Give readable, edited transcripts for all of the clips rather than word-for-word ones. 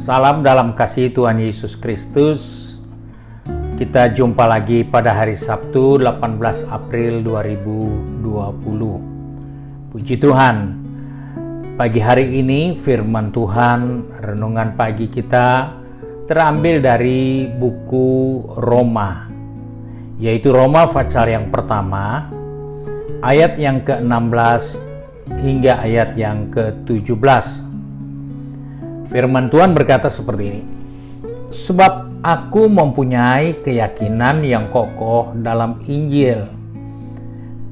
Salam dalam kasih Tuhan Yesus Kristus. Kita jumpa lagi pada hari Sabtu 18 April 2020. Puji Tuhan, pagi hari ini firman Tuhan, renungan pagi kita terambil dari buku Roma, yaitu Roma pasal yang pertama, ayat yang ke-16 hingga ayat yang ke-17. Firman Tuhan berkata seperti ini. Sebab aku mempunyai keyakinan yang kokoh dalam Injil.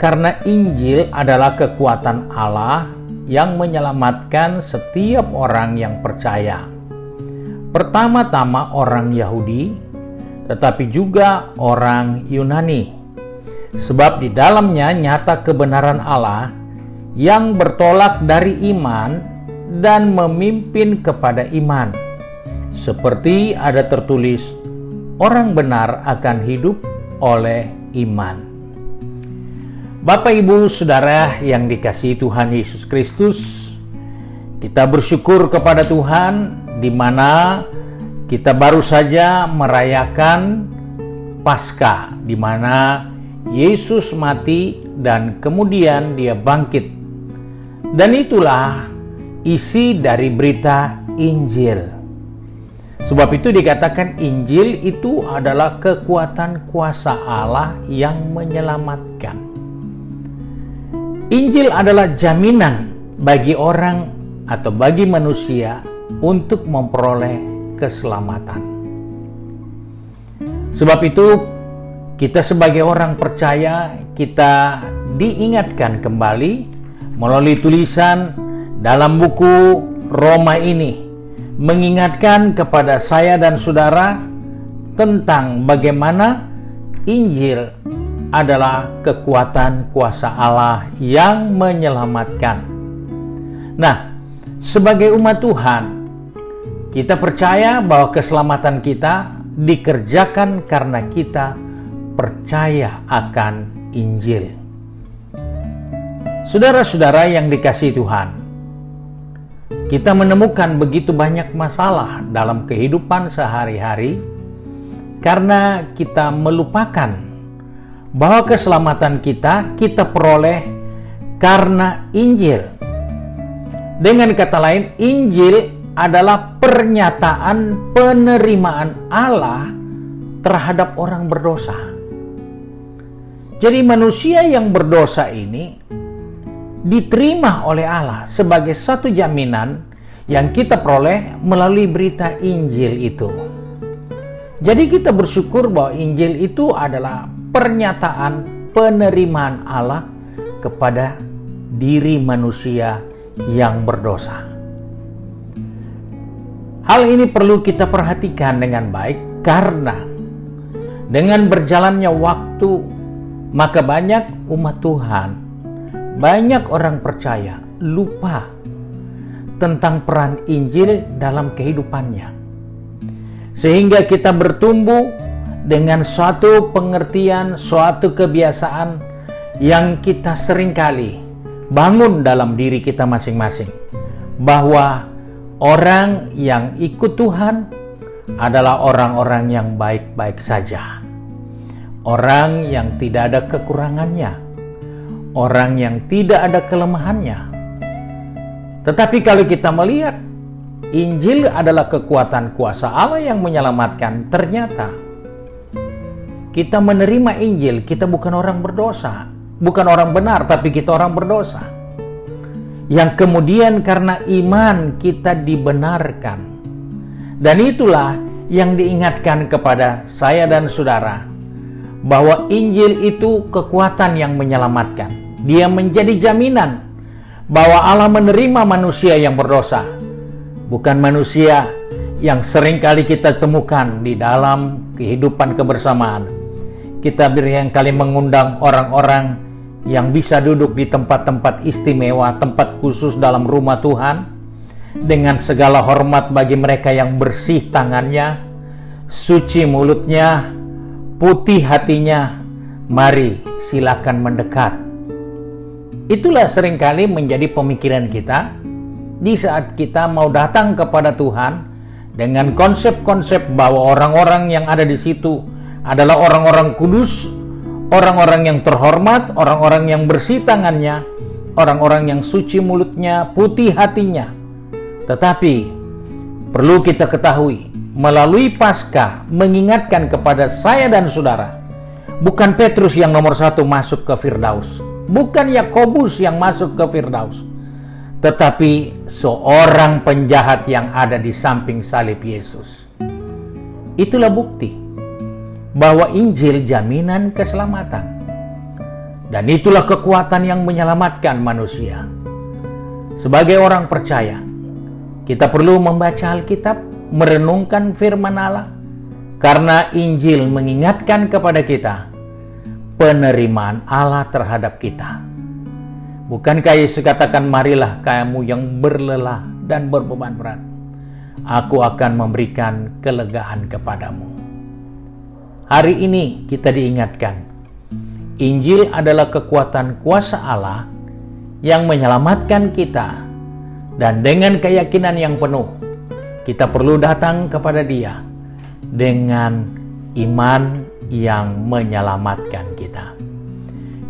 Karena Injil adalah kekuatan Allah yang menyelamatkan setiap orang yang percaya. Pertama-tama orang Yahudi, tetapi juga orang Yunani. Sebab di dalamnya nyata kebenaran Allah yang bertolak dari iman dan memimpin kepada iman. Seperti ada tertulis, orang benar akan hidup oleh iman. Bapak, Ibu, Saudara yang dikasihi Tuhan Yesus Kristus, kita bersyukur kepada Tuhan di mana kita baru saja merayakan Paskah, di mana Yesus mati dan kemudian Dia bangkit. Dan itulah isi dari berita Injil. Sebab itu dikatakan Injil itu adalah kekuatan kuasa Allah yang menyelamatkan. Injil adalah jaminan bagi orang atau bagi manusia untuk memperoleh keselamatan. Sebab itu kita sebagai orang percaya, kita diingatkan kembali melalui tulisan dalam buku Roma ini, mengingatkan kepada saya dan saudara tentang bagaimana Injil adalah kekuatan kuasa Allah yang menyelamatkan. Nah, sebagai umat Tuhan, kita percaya bahwa keselamatan kita dikerjakan karena kita percaya akan Injil. Saudara-saudara yang dikasihi Tuhan, kita menemukan begitu banyak masalah dalam kehidupan sehari-hari karena kita melupakan bahwa keselamatan kita peroleh karena Injil. Dengan kata lain, Injil adalah pernyataan penerimaan Allah terhadap orang berdosa. Jadi manusia yang berdosa ini diterima oleh Allah sebagai satu jaminan yang kita peroleh melalui berita Injil itu. Jadi kita bersyukur bahwa Injil itu adalah pernyataan penerimaan Allah kepada diri manusia yang berdosa. Hal ini perlu kita perhatikan dengan baik karena dengan berjalannya waktu, maka banyak umat Tuhan, banyak orang percaya lupa tentang peran Injil dalam kehidupannya. Sehingga kita bertumbuh dengan suatu pengertian, suatu kebiasaan yang kita seringkali bangun dalam diri kita masing-masing. Bahwa orang yang ikut Tuhan adalah orang-orang yang baik-baik saja. Orang yang tidak ada kekurangannya. Orang yang tidak ada kelemahannya. Tetapi kalau kita melihat Injil adalah kekuatan kuasa Allah yang menyelamatkan, ternyata kita menerima Injil, kita bukan orang berdosa, bukan orang benar, tapi kita orang berdosa. Yang kemudian karena iman kita dibenarkan. Dan itulah yang diingatkan kepada saya dan saudara, bahwa Injil itu kekuatan yang menyelamatkan. Dia menjadi jaminan bahwa Allah menerima manusia yang berdosa, bukan manusia yang seringkali kita temukan di dalam kehidupan kebersamaan. Kita berkali mengundang orang-orang yang bisa duduk di tempat-tempat istimewa, tempat khusus dalam rumah Tuhan, dengan segala hormat bagi mereka yang bersih tangannya, suci mulutnya, putih hatinya. Mari silakan mendekat. Itulah seringkali menjadi pemikiran kita di saat kita mau datang kepada Tuhan dengan konsep-konsep bahwa orang-orang yang ada di situ adalah orang-orang kudus, orang-orang yang terhormat, orang-orang yang bersih tangannya, orang-orang yang suci mulutnya, putih hatinya. Tetapi perlu kita ketahui, melalui Paskah mengingatkan kepada saya dan saudara, bukan Petrus yang nomor 1 masuk ke Firdaus, bukan Yakobus yang masuk ke Firdaus, tetapi seorang penjahat yang ada di samping salib Yesus. Itulah bukti bahwa Injil jaminan keselamatan, dan itulah kekuatan yang menyelamatkan manusia. Sebagai orang percaya, kita perlu membaca Alkitab, merenungkan firman Allah, karena Injil mengingatkan kepada kita penerimaan Allah terhadap kita. Bukankah Yesus katakan, marilah kamu yang berlelah dan berbeban berat, aku akan memberikan kelegaan kepadamu. Hari ini kita diingatkan, Injil adalah kekuatan kuasa Allah yang menyelamatkan kita, dan dengan keyakinan yang penuh, kita perlu datang kepada Dia dengan iman yang menyelamatkan kita.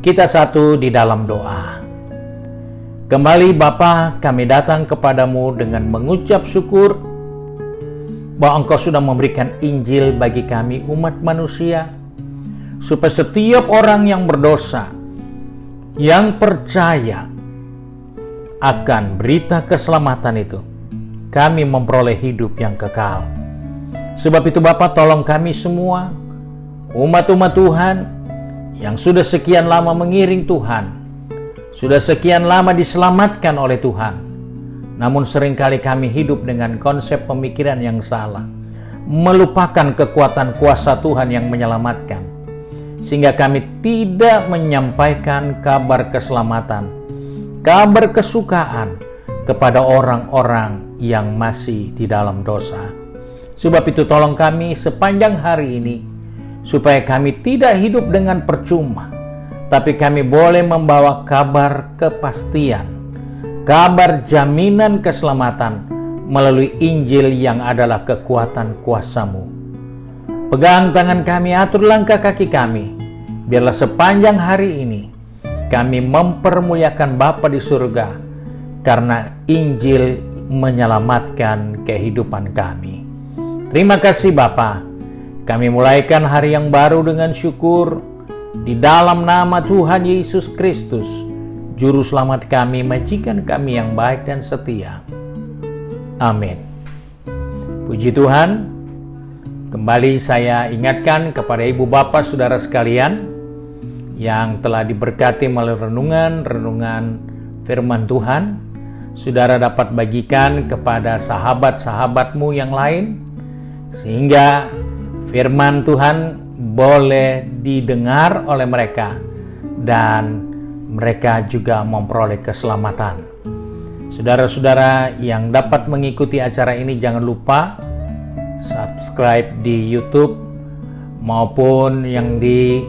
Kita satu di dalam doa. Kembali Bapa, kami datang kepadamu dengan mengucap syukur bahwa Engkau sudah memberikan Injil bagi kami umat manusia, supaya setiap orang yang berdosa, yang percaya akan berita keselamatan itu, kami memperoleh hidup yang kekal. Sebab itu Bapa, tolong kami semua, umat-umat Tuhan yang sudah sekian lama mengiring Tuhan, sudah sekian lama diselamatkan oleh Tuhan, namun seringkali kami hidup dengan konsep pemikiran yang salah, melupakan kekuatan kuasa Tuhan yang menyelamatkan, sehingga kami tidak menyampaikan kabar keselamatan, kabar kesukaan kepada orang-orang yang masih di dalam dosa. Sebab itu tolong kami sepanjang hari ini, supaya kami tidak hidup dengan percuma, tapi kami boleh membawa kabar kepastian, kabar jaminan keselamatan melalui Injil yang adalah kekuatan kuasa-Mu. Pegang tangan kami, atur langkah kaki kami, biarlah sepanjang hari ini kami mempermuliakan Bapa di surga, karena Injil menyelamatkan kehidupan kami. Terima kasih Bapa, kami mulaikan hari yang baru dengan syukur, di dalam nama Tuhan Yesus Kristus, Juru Selamat kami, majikan kami yang baik dan setia. Amin. Puji Tuhan, kembali saya ingatkan kepada ibu bapak saudara sekalian yang telah diberkati melalui renungan firman Tuhan, saudara dapat bagikan kepada sahabat-sahabatmu yang lain, sehingga firman Tuhan boleh didengar oleh mereka dan mereka juga memperoleh keselamatan. Saudara-saudara yang dapat mengikuti acara ini, jangan lupa subscribe di YouTube maupun yang di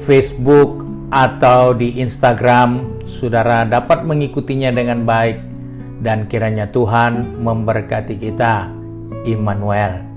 Facebook atau di Instagram. Saudara dapat mengikutinya dengan baik, dan kiranya Tuhan memberkati kita. Immanuel.